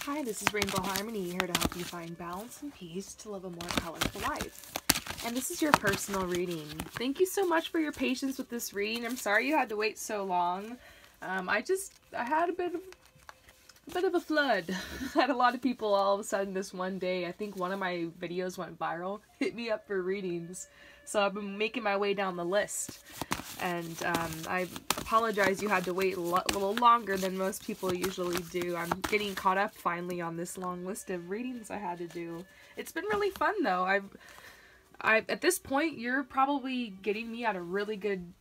Hi, this is Rainbow Harmony, here to help you find balance and peace to live a more colorful life. And this is your personal reading. Thank you so much for your patience with this reading. I'm sorry you had to wait so long. I had a bit of a flood. I had a lot of people all of a sudden this one day. I think one of my videos went viral, hit me up for readings. So I've been making my way down the list. And I apologize you had to wait a little longer than most people usually do. I'm getting caught up finally on this long list of readings I had to do. It's been really fun though. At this point, you're probably getting me at a really good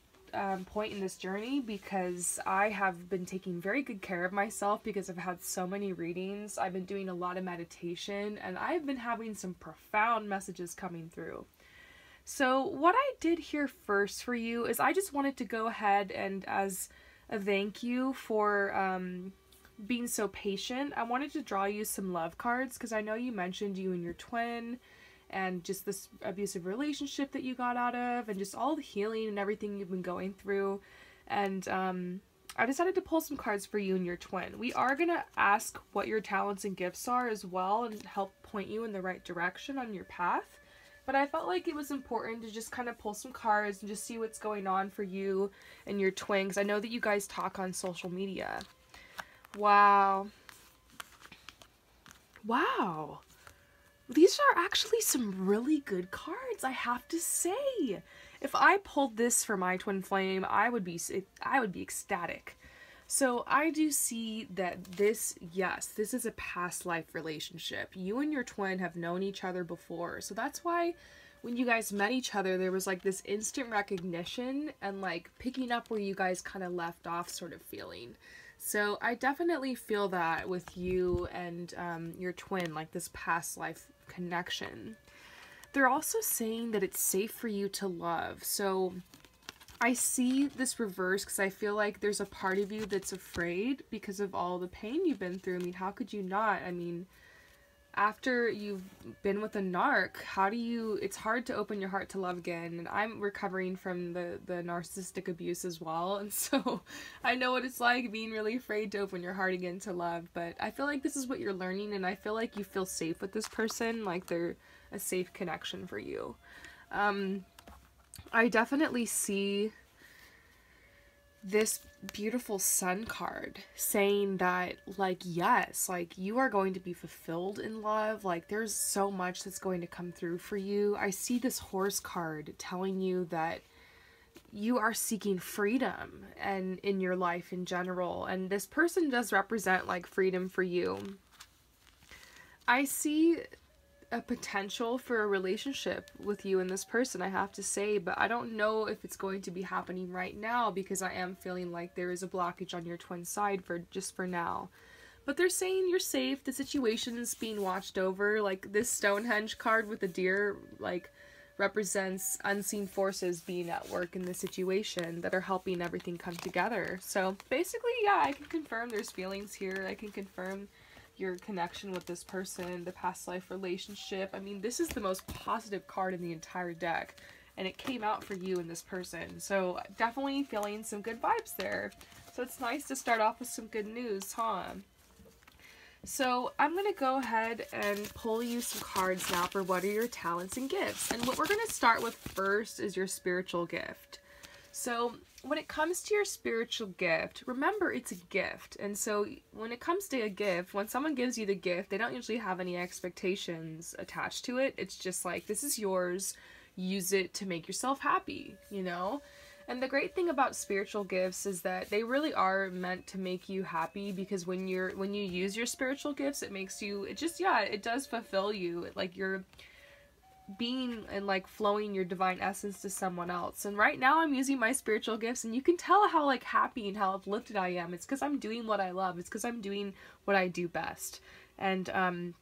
point in this journey, because I have been taking very good care of myself because I've had so many readings. I've been doing a lot of meditation, and I've been having some profound messages coming through. So what I did here first for you is I just wanted to go ahead and, as a thank you for being so patient, I wanted to draw you some love cards, because I know you mentioned you and your twin and just this abusive relationship that you got out of, and just all the healing and everything you've been going through. And I decided to pull some cards for you and your twin. We are going to ask what your talents and gifts are as well, and help point you in the right direction on your path. But I felt like it was important to just kind of pull some cards and just see what's going on for you and your twin, because I know that you guys talk on social media. Wow. Wow. These are actually some really good cards, I have to say. If I pulled this for my twin flame, I would be ecstatic. So I do see that this is a past life relationship. You and your twin have known each other before. So that's why when you guys met each other, there was like this instant recognition and like picking up where you guys kind of left off sort of feeling. So I definitely feel that with you and your twin, like this past life connection. They're also saying that it's safe for you to love. So I see this reverse because I feel like there's a part of you that's afraid because of all the pain you've been through. I mean, how could you not? I mean, after you've been with a narc, it's hard to open your heart to love again. And I'm recovering from the narcissistic abuse as well. And so I know what it's like being really afraid to open your heart again to love. But I feel like this is what you're learning, and I feel like you feel safe with this person, like they're a safe connection for you. I definitely see this beautiful sun card saying that, like, yes, like you are going to be fulfilled in love. Like there's so much that's going to come through for you. I see this horse card telling you that you are seeking freedom and in your life in general. And this person does represent like freedom for you. I see a potential for a relationship with you and this person, I have to say, but I don't know if it's going to be happening right now, because I am feeling like there is a blockage on your twin side for now. But they're saying you're safe, the situation is being watched over. Like this Stonehenge card with the deer like represents unseen forces being at work in the situation that are helping everything come together. So basically, yeah, I can confirm there's feelings here. I can confirm your connection with this person, the past life relationship. I mean, this is the most positive card in the entire deck, and it came out for you and this person. So definitely feeling some good vibes there. So it's nice to start off with some good news, huh? So I'm going to go ahead and pull you some cards now for what are your talents and gifts. And what we're going to start with first is your spiritual gift. So when it comes to your spiritual gift, remember it's a gift. And so when it comes to a gift, when someone gives you the gift, they don't usually have any expectations attached to it. It's just like, this is yours, use it to make yourself happy, you know? And the great thing about spiritual gifts is that they really are meant to make you happy, because when you use your spiritual gifts, it does fulfill you. Like you're being and like flowing your divine essence to someone else. And right now I'm using my spiritual gifts, and you can tell how like happy and how uplifted I am. It's because I'm doing what I love. It's because I'm doing what I do best. And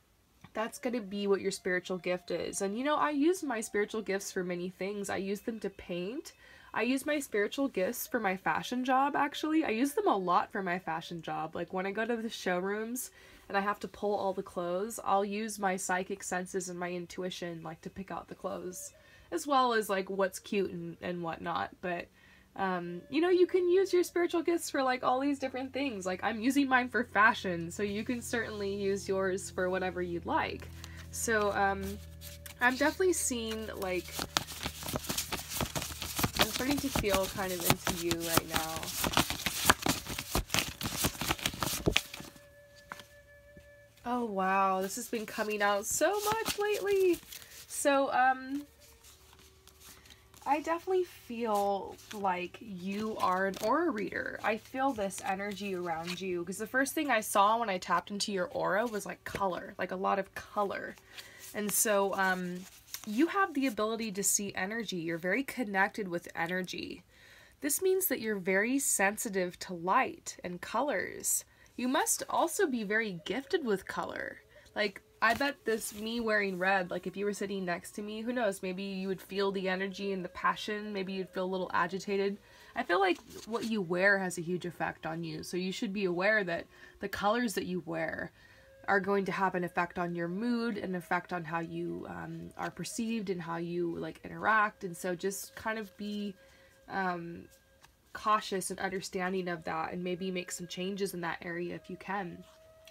that's going to be what your spiritual gift is. And you know, I use my spiritual gifts for many things. I use them to paint. I use my spiritual gifts for my fashion job, actually. I use them a lot for my fashion job. Like when I go to the showrooms and I have to pull all the clothes, I'll use my psychic senses and my intuition like to pick out the clothes, as well as like what's cute and whatnot. But You know, you can use your spiritual gifts for like all these different things. Like I'm using mine for fashion, so you can certainly use yours for whatever you'd like. So I'm definitely seeing like, I'm starting to feel kind of into you right now. Oh wow, this has been coming out so much lately. So I definitely feel like you are an aura reader. I feel this energy around you because the first thing I saw when I tapped into your aura was like color, like a lot of color. And so you have the ability to see energy. You're very connected with energy. This means that you're very sensitive to light and colors. You must also be very gifted with color. Like, I bet this me wearing red, like if you were sitting next to me, who knows, maybe you would feel the energy and the passion, maybe you'd feel a little agitated. I feel like what you wear has a huge effect on you, so you should be aware that the colors that you wear are going to have an effect on your mood, an effect on how you are perceived and how you like interact, and so just kind of be cautious and understanding of that and maybe make some changes in that area if you can.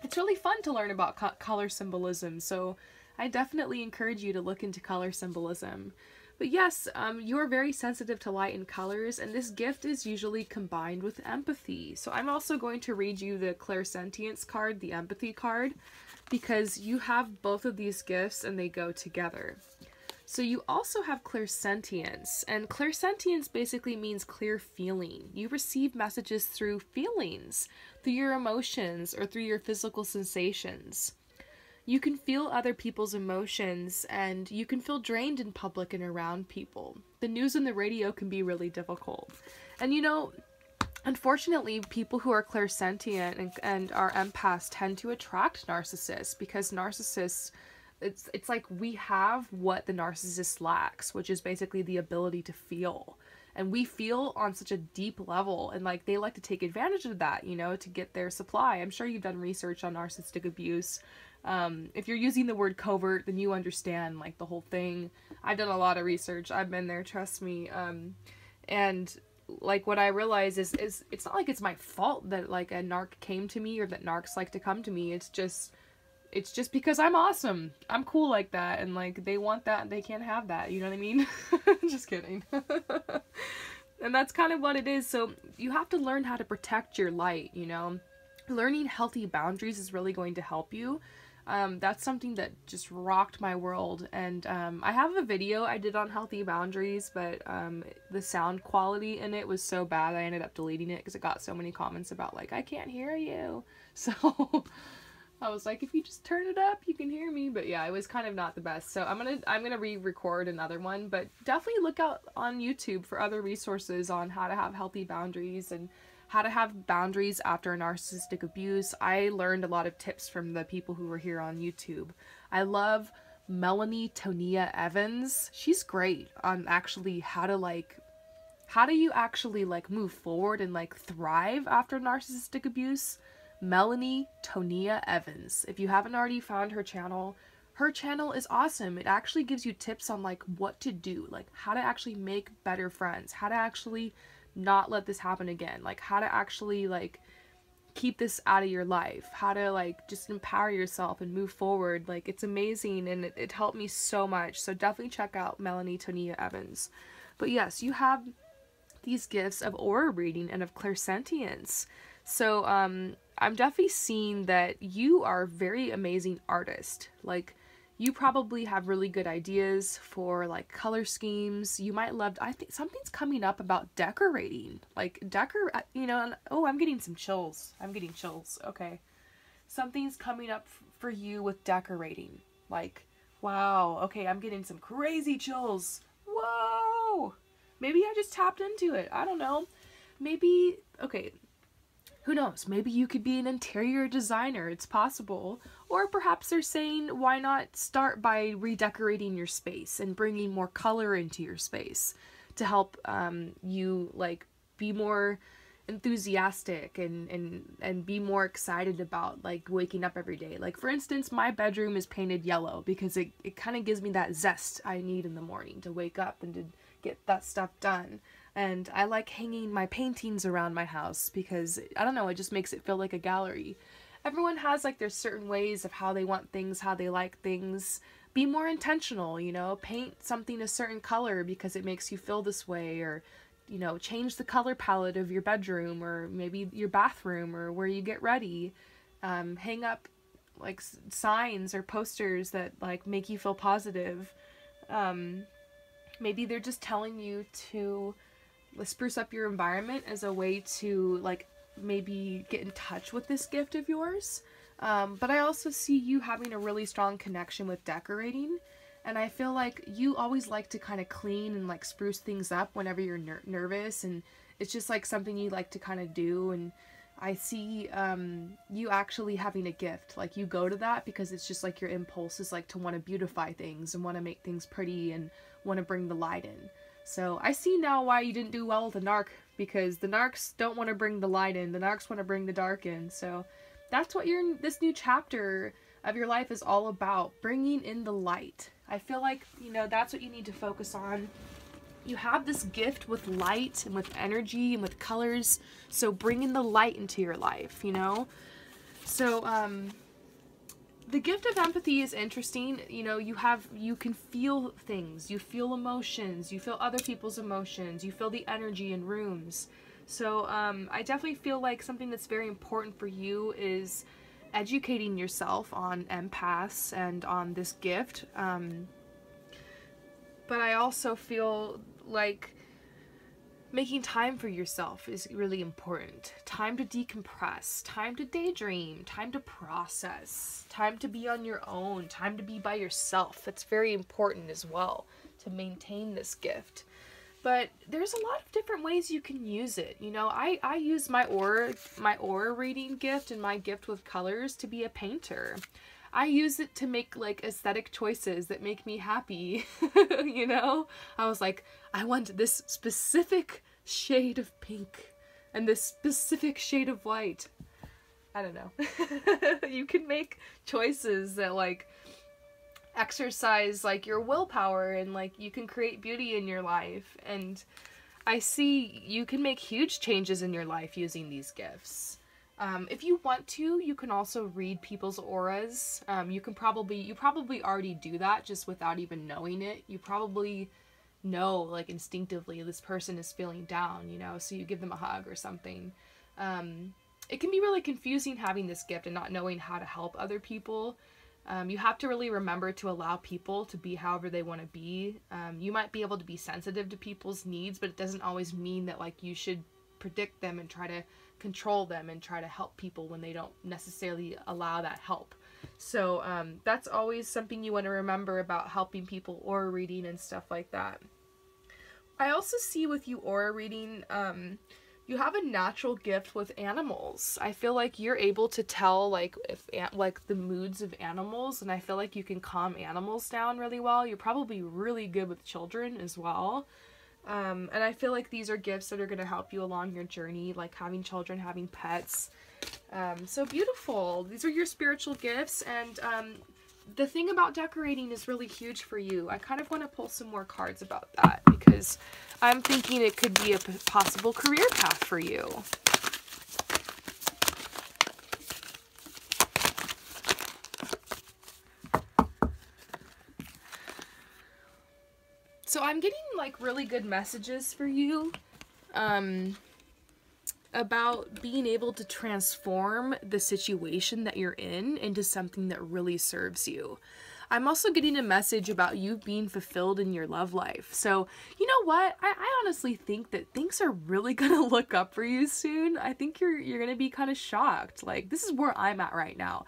It's really fun to learn about color symbolism, so I definitely encourage you to look into color symbolism. But yes, you are very sensitive to light and colors, and this gift is usually combined with empathy. So I'm also going to read you the clairsentience card, the empathy card, because you have both of these gifts and they go together. So you also have clairsentience, and clairsentience basically means clear feeling. You receive messages through feelings, through your emotions, or through your physical sensations. You can feel other people's emotions, and you can feel drained in public and around people. The news and the radio can be really difficult. And you know, unfortunately, people who are clairsentient and are empaths tend to attract narcissists because narcissists, it's like we have what the narcissist lacks, which is basically the ability to feel. And we feel on such a deep level, and like they like to take advantage of that, you know, to get their supply. I'm sure you've done research on narcissistic abuse. If you're using the word covert, then you understand like the whole thing. I've done a lot of research. I've been there, trust me. And like what I realize is it's not like it's my fault that like a narc came to me or that narcs like to come to me. It's just because I'm awesome. I'm cool like that, and like they want that and they can't have that, you know what I mean? Just kidding. And that's kind of what it is. So you have to learn how to protect your light, you know? Learning healthy boundaries is really going to help you. That's something that just rocked my world, and I have a video I did on healthy boundaries, but the sound quality in it was so bad I ended up deleting it because it got so many comments about like, I can't hear you. So I was like, if you just turn it up, you can hear me. But yeah, it was kind of not the best. So I'm gonna re-record another one, but definitely look out on YouTube for other resources on how to have healthy boundaries and how to have boundaries after narcissistic abuse. I learned a lot of tips from the people who were here on YouTube. I love Melanie Tonia Evans. She's great on actually how do you actually like move forward and like thrive after narcissistic abuse. Melanie Tonia Evans. If you haven't already found her channel is awesome. It actually gives you tips on like what to do, like how to actually make better friends, how to actually not let this happen again, like how to actually like keep this out of your life, how to like just empower yourself and move forward. Like it's amazing, and it helped me so much. So definitely check out Melanie Tonia Evans. But yes, you have these gifts of aura reading and of clairsentience. So I'm definitely seeing that you are a very amazing artist. Like you probably have really good ideas for like color schemes. You might love, I think something's coming up about decorating, like you know, oh, I'm getting some chills. I'm getting chills. Okay. Something's coming up for you with decorating. Like, wow. Okay. I'm getting some crazy chills. Whoa. Maybe I just tapped into it. I don't know. Maybe, okay. Who knows? Maybe you could be an interior designer. It's possible. Or perhaps they're saying, why not start by redecorating your space and bringing more color into your space to help you like be more enthusiastic and be more excited about like waking up every day. Like for instance, my bedroom is painted yellow because it kind of gives me that zest I need in the morning to wake up and to get that stuff done. And I like hanging my paintings around my house because, I don't know, it just makes it feel like a gallery. Everyone has like their certain ways of how they want things, how they like things. Be more intentional, you know, paint something a certain color because it makes you feel this way, or, you know, change the color palette of your bedroom or maybe your bathroom or where you get ready. Hang up like signs or posters that like make you feel positive. Maybe they're just telling you to spruce up your environment as a way to like maybe get in touch with this gift of yours. But I also see you having a really strong connection with decorating, and I feel like you always like to kind of clean and like spruce things up whenever you're nervous, and it's just like something you like to kind of do. And I see you actually having a gift, like you go to that because it's just like your impulse is like to want to beautify things and want to make things pretty and want to bring the light in. So I see now why you didn't do well with the narc, because the narcs don't want to bring the light in, the narcs want to bring the dark in. So that's what this new chapter of your life is all about, bringing in the light. I feel like, you know, that's what you need to focus on. You have this gift with light and with energy and with colors, so bring in the light into your life, you know? So, the gift of empathy is interesting. You know, you can feel things, you feel emotions, you feel other people's emotions, you feel the energy in rooms. So I definitely feel like something that's very important for you is educating yourself on empaths and on this gift. But I also feel like making time for yourself is really important. Time to decompress, time to daydream, time to process, time to be on your own, time to be by yourself. That's very important as well to maintain this gift. But there's a lot of different ways you can use it. You know, I use my aura reading gift and my gift with colors to be a painter. I use it to make like aesthetic choices that make me happy. You know, I was like, I want this specific shade of pink and this specific shade of white. I don't know. You can make choices that like exercise like your willpower, and like you can create beauty in your life. And I see you can make huge changes in your life using these gifts. If you want to, you can also read people's auras. You probably already do that just without even knowing it. You probably know like instinctively this person is feeling down, you know, so you give them a hug or something. It can be really confusing having this gift and not knowing how to help other people. You have to really remember to allow people to be however they want to be. You might be able to be sensitive to people's needs, but it doesn't always mean that like you should predict them and try to control them and try to help people when they don't necessarily allow that help. So that's always something you want to remember about helping people aura reading and stuff like that. I also see with you aura reading, you have a natural gift with animals. I feel like you're able to tell like the moods of animals, and I feel like you can calm animals down really well. You're probably really good with children as well. And I feel like these are gifts that are going to help you along your journey, like having children, having pets. So beautiful. These are your spiritual gifts, and the thing about decorating is really huge for you. I kind of want to pull some more cards about that because I'm thinking it could be a possible career path for you. So I'm getting like really good messages for you about being able to transform the situation that you're in into something that really serves you. I'm also getting a message about you being fulfilled in your love life. So, you know what? I honestly think that things are really gonna look up for you soon. I think you're gonna be kind of shocked. Like, this is where I'm at right now.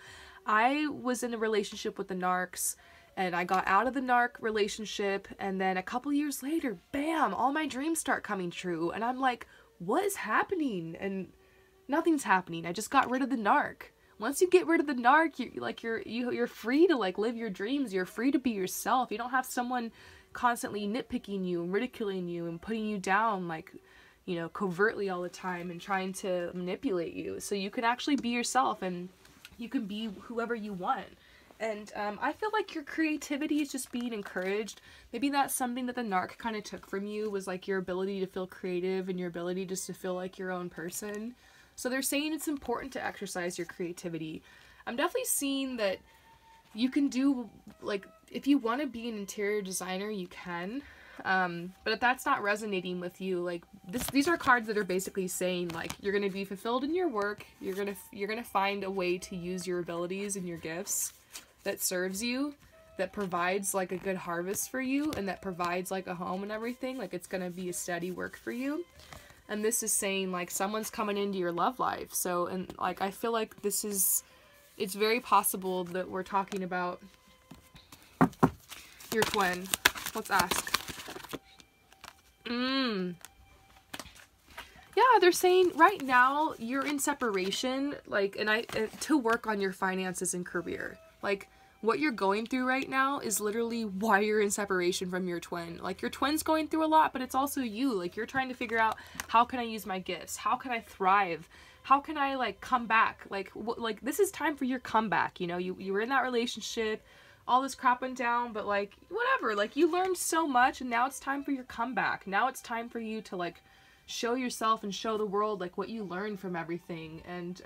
I was in a relationship with the narcs, and I got out of the narc relationship, and then a couple years later, bam, all my dreams start coming true. And I'm like, what is happening? And nothing's happening. I just got rid of the narc. Once you get rid of the narc, you're free to like live your dreams. You're free to be yourself. You don't have someone constantly nitpicking you and ridiculing you and putting you down like, you know, covertly all the time and trying to manipulate you. So you can actually be yourself, and you can be whoever you want. And I feel like your creativity is just being encouraged. Maybe that's something that the narc kind of took from you, was like your ability to feel creative and your ability just to feel like your own person. So they're saying it's important to exercise your creativity. I'm definitely seeing that you can do, like, if you want to be an interior designer, you can. But if that's not resonating with you, like, these are cards that are basically saying, like, you're going to be fulfilled in your work. You're going to find a way to use your abilities and your gifts that serves you, that provides, like, a good harvest for you, and that provides, like, a home and everything. Like, it's going to be a steady work for you. And this is saying, like, someone's coming into your love life. So, and, like, I feel like it's very possible that we're talking about your twin. Let's ask. Yeah, they're saying right now you're in separation, like, and to work on your finances and career. Like, what you're going through right now is literally why you're in separation from your twin. Like, your twin's going through a lot, but it's also you. Like, you're trying to figure out, how can I use my gifts? How can I thrive? How can I, like, come back? Like, this is time for your comeback, you know? You were in that relationship, all this crap went down, but, like, whatever. Like, you learned so much, and now it's time for your comeback. Now it's time for you to, like, show yourself and show the world, like, what you learned from everything. And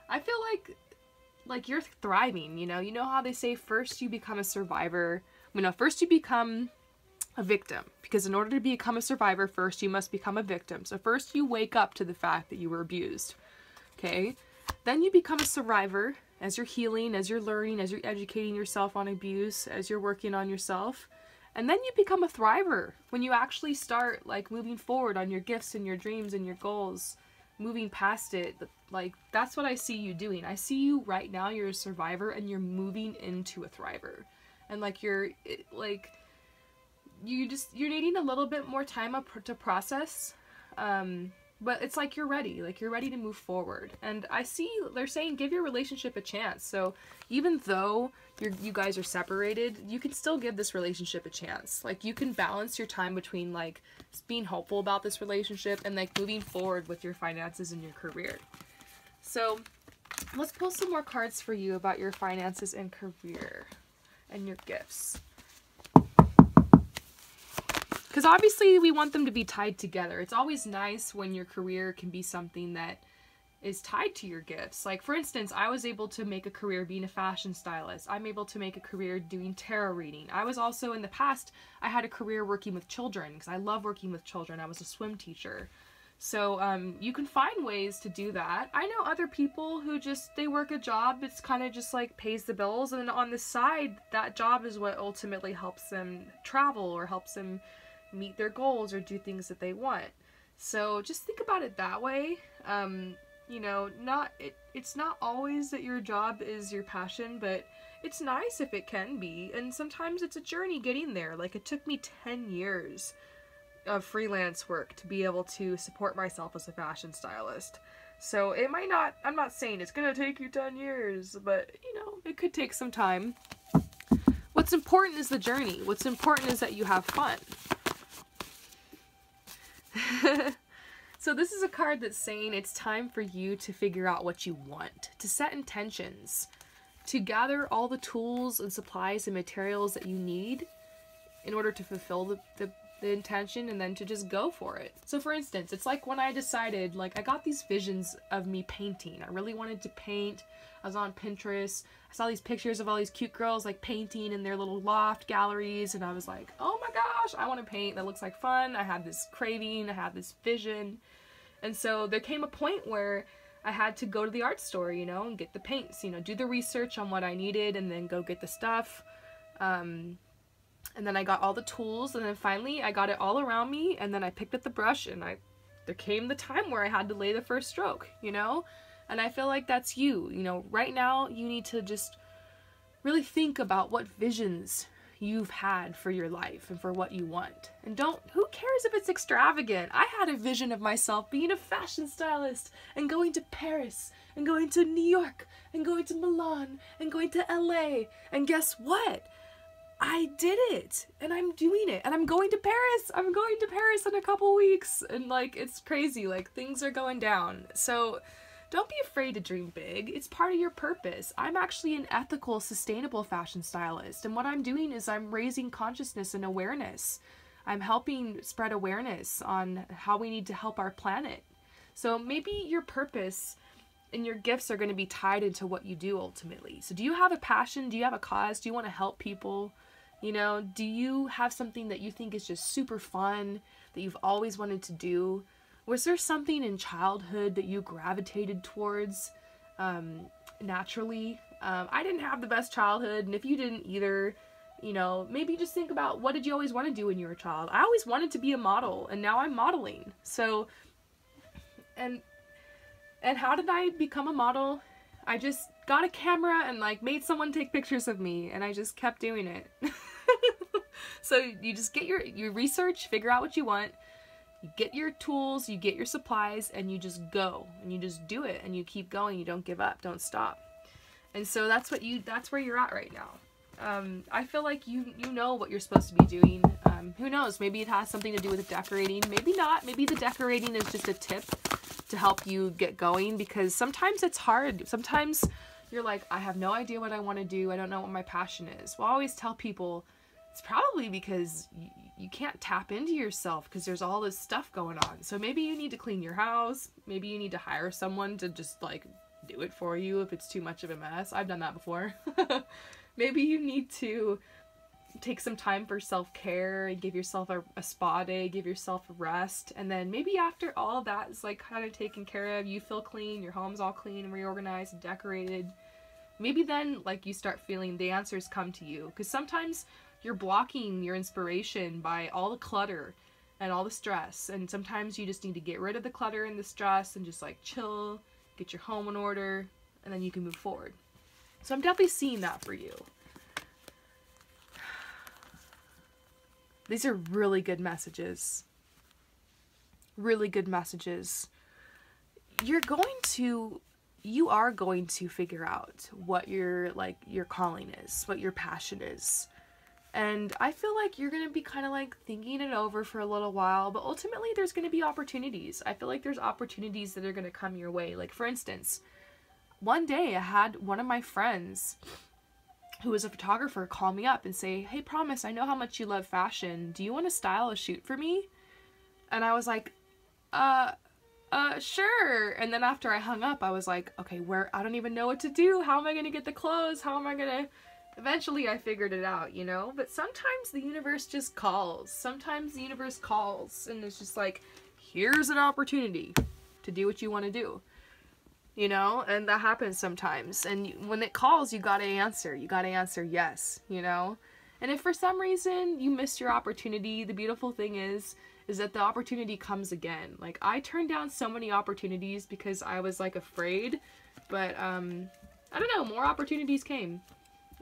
I feel like you're thriving, you know? You know how they say first you become a survivor. First you become a victim, because in order to become a survivor, first you must become a victim. So first you wake up to the fact that you were abused, okay? Then you become a survivor as you're healing, as you're learning, as you're educating yourself on abuse, as you're working on yourself. And then you become a thriver when you actually start, like, moving forward on your gifts and your dreams and your goals, moving past it. Like, that's what I see you doing. I see you right now, you're a survivor and you're moving into a thriver. And, like, you're needing a little bit more time to process, but it's like you're ready to move forward. And I see they're saying give your relationship a chance. So even though you guys are separated, you can still give this relationship a chance. Like, you can balance your time between, like, being hopeful about this relationship and, like, moving forward with your finances and your career. So let's pull some more cards for you about your finances and career and your gifts. Because obviously we want them to be tied together. It's always nice when your career can be something that is tied to your gifts. Like, for instance, I was able to make a career being a fashion stylist. I'm able to make a career doing tarot reading. I was also, in the past, I had a career working with children, because I love working with children. I was a swim teacher. So you can find ways to do that. I know other people who they work a job. It's kind of just like pays the bills, and then on the side, that job is what ultimately helps them travel or helps them meet their goals or do things that they want. So just think about it that way. You know, it's not always that your job is your passion, but it's nice if it can be. And sometimes it's a journey getting there. Like, it took me 10 years of freelance work to be able to support myself as a fashion stylist. So it might not, I'm not saying it's gonna take you 10 years, but, you know, it could take some time. What's important is the journey. What's important is that you have fun. So this is a card that's saying it's time for you to figure out what you want, to set intentions, to gather all the tools and supplies and materials that you need in order to fulfill the intention, and then to just go for it. So for instance, it's like when I decided, like, I got these visions of me painting. I really wanted to paint. I was on Pinterest. I saw these pictures of all these cute girls, like, painting in their little loft galleries, and I was like, oh my gosh, I want to paint. That looks like fun. I had this craving. I had this vision. And so there came a point where I had to go to the art store, you know, and get the paints, you know, do the research on what I needed, and then go get the stuff. And then I got all the tools, and then finally I got it all around me, and then I picked up the brush, and there came the time where I had to lay the first stroke, you know? And I feel like that's you know, right now you need to just really think about what visions you've had for your life and for what you want. And who cares if it's extravagant? I had a vision of myself being a fashion stylist and going to Paris and going to New York and going to Milan and going to LA. And guess what? I did it, and I'm doing it, and I'm going to Paris. I'm going to Paris in a couple weeks, and, like, it's crazy. Like, things are going down. So Don't be afraid to dream big. It's part of your purpose. I'm actually an ethical, sustainable fashion stylist, and what I'm doing is I'm raising consciousness and awareness. I'm helping spread awareness on how we need to help our planet. So maybe your purpose and your gifts are going to be tied into what you do ultimately. So do you have a passion? Do you have a cause? Do you want to help people? You know, do you have something that you think is just super fun that you've always wanted to do? Was there something in childhood that you gravitated towards naturally? I didn't have the best childhood, and if you didn't either, you know, maybe just think about, what did you always want to do when you were a child? I always wanted to be a model, and now I'm modeling. So, and how did I become a model? I just got a camera and like made someone take pictures of me, and I just kept doing it. So you just get your research, figure out what you want, you get your tools, you get your supplies, and you just go, and you just do it, and you keep going. You don't give up, don't stop. And so that's where you're at right now. I feel like you know what you're supposed to be doing. Who knows, maybe it has something to do with decorating, maybe not. Maybe the decorating is just a tip to help you get going, because sometimes it's hard. Sometimes you're like, I have no idea what I want to do. I don't know what my passion is. Well, I always tell people it's probably because you can't tap into yourself because there's all this stuff going on. So maybe you need to clean your house. Maybe you need to hire someone to just like do it for you if it's too much of a mess. I've done that before. Maybe you need to take some time for self-care and give yourself a spa day, give yourself a rest. And then maybe after all of that is like kind of taken care of, you feel clean, your home's all clean and reorganized and decorated. Maybe then like you start feeling the answers come to you, because sometimes you're blocking your inspiration by all the clutter and all the stress. And sometimes you just need to get rid of the clutter and the stress and just like chill, get your home in order, and then you can move forward. So I'm definitely seeing that for you. These are really good messages. Really good messages. You are going to figure out what your calling is, what your passion is. And I feel like you're going to be kind of like thinking it over for a little while, but ultimately there's going to be opportunities. I feel like there's opportunities that are going to come your way. Like for instance, one day I had one of my friends who was a photographer call me up and say, hey, Promise, I know how much you love fashion. Do you want to style a shoot for me? And I was like, sure. And then after I hung up, I was like, okay, I don't even know what to do. How am I going to get the clothes? How am I going to... Eventually I figured it out, you know? But sometimes the universe just calls. Sometimes the universe calls and it's just like, here's an opportunity to do what you want to do. You know? And that happens sometimes. And when it calls, you gotta answer. You gotta answer yes, you know? And if for some reason you missed your opportunity, the beautiful thing is that the opportunity comes again. Like, I turned down so many opportunities because I was, like, afraid. But, I don't know, more opportunities came.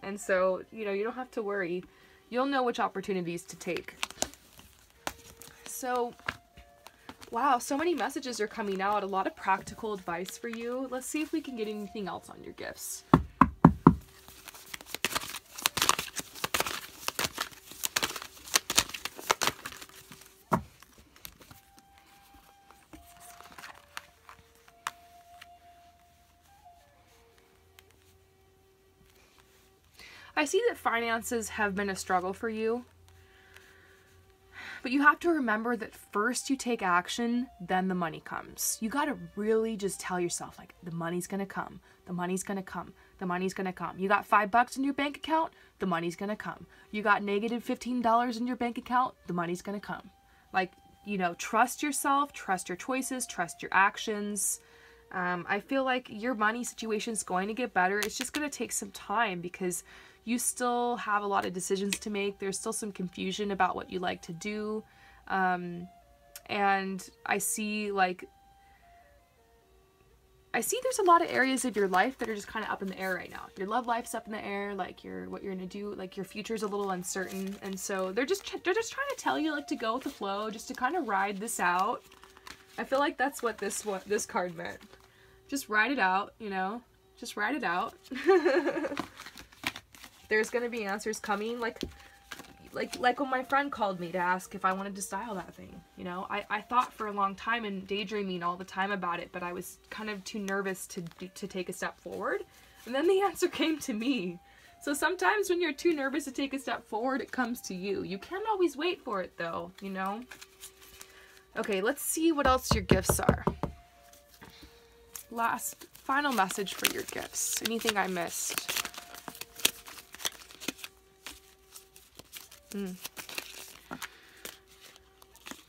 And so, you know, you don't have to worry. You'll know which opportunities to take. So, wow, so many messages are coming out. A lot of practical advice for you. Let's see if we can get anything else on your gifts. I see that finances have been a struggle for you, but you have to remember that first you take action, then the money comes. You gotta really just tell yourself, like, the money's gonna come, the money's gonna come, the money's gonna come. You got $5 in your bank account, the money's gonna come. You got negative $15 in your bank account, the money's gonna come. Like, you know, trust yourself, trust your choices, trust your actions. I feel like your money situation's going to get better. It's just gonna take some time because you still have a lot of decisions to make. There's still some confusion about what you like to do. And I see there's a lot of areas of your life that are just kind of up in the air right now. Your love life's up in the air, like what you're gonna do, like your future's a little uncertain. And so they're just trying to tell you, like, to go with the flow, just to kind of ride this out. I feel like that's what this card meant. Just ride it out, you know? Just ride it out. There's gonna be answers coming. Like, like when my friend called me to ask if I wanted to style that thing, you know, I thought for a long time and daydreaming all the time about it, but I was kind of too nervous to take a step forward. And then the answer came to me. So sometimes when you're too nervous to take a step forward, it comes to you. You can't always wait for it though, you know? Okay, let's see what else your gifts are. Final message for your gifts. Anything I missed?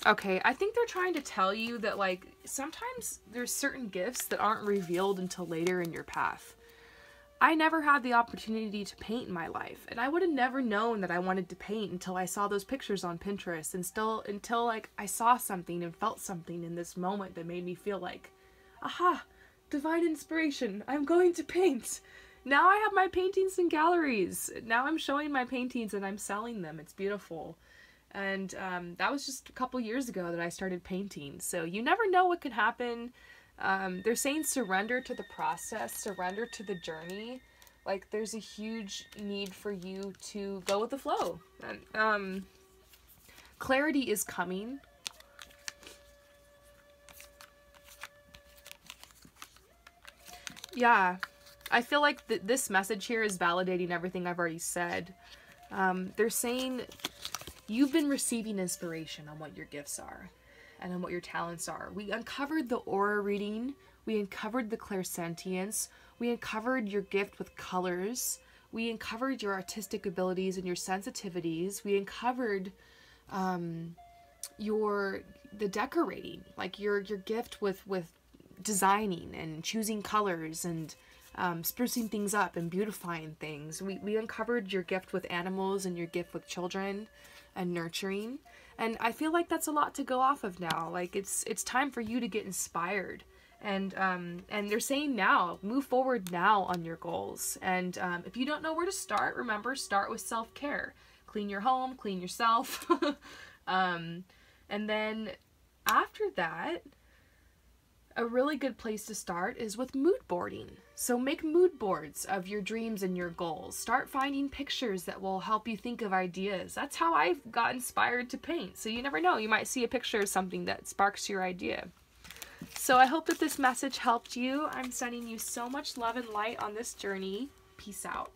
Okay, I think they're trying to tell you that, like, sometimes there's certain gifts that aren't revealed until later in your path. I never had the opportunity to paint in my life, and I would have never known that I wanted to paint until I saw those pictures on Pinterest, and until like I saw something and felt something in this moment that made me feel like, aha, divine inspiration, I'm going to paint. Now I have my paintings in galleries. Now I'm showing my paintings and I'm selling them. It's beautiful. And that was just a couple years ago that I started painting. So you never know what could happen. They're saying surrender to the process, surrender to the journey. Like, there's a huge need for you to go with the flow. And, clarity is coming. Yeah, I feel like this message here is validating everything I've already said. They're saying you've been receiving inspiration on what your gifts are and on what your talents are. We uncovered the aura reading. We uncovered the clairsentience. We uncovered your gift with colors. We uncovered your artistic abilities and your sensitivities. We uncovered the decorating, like your gift with designing and choosing colors and sprucing things up and beautifying things. We uncovered your gift with animals and your gift with children and nurturing. And I feel like that's a lot to go off of now. Like, it's time for you to get inspired. And they're saying now, move forward now on your goals. And if you don't know where to start, remember, start with self-care. Clean your home, clean yourself. And then after that, a really good place to start is with mood boarding. So make mood boards of your dreams and your goals. Start finding pictures that will help you think of ideas. That's how I got inspired to paint. So you never know, you might see a picture of something that sparks your idea. So I hope that this message helped you. I'm sending you so much love and light on this journey. Peace out.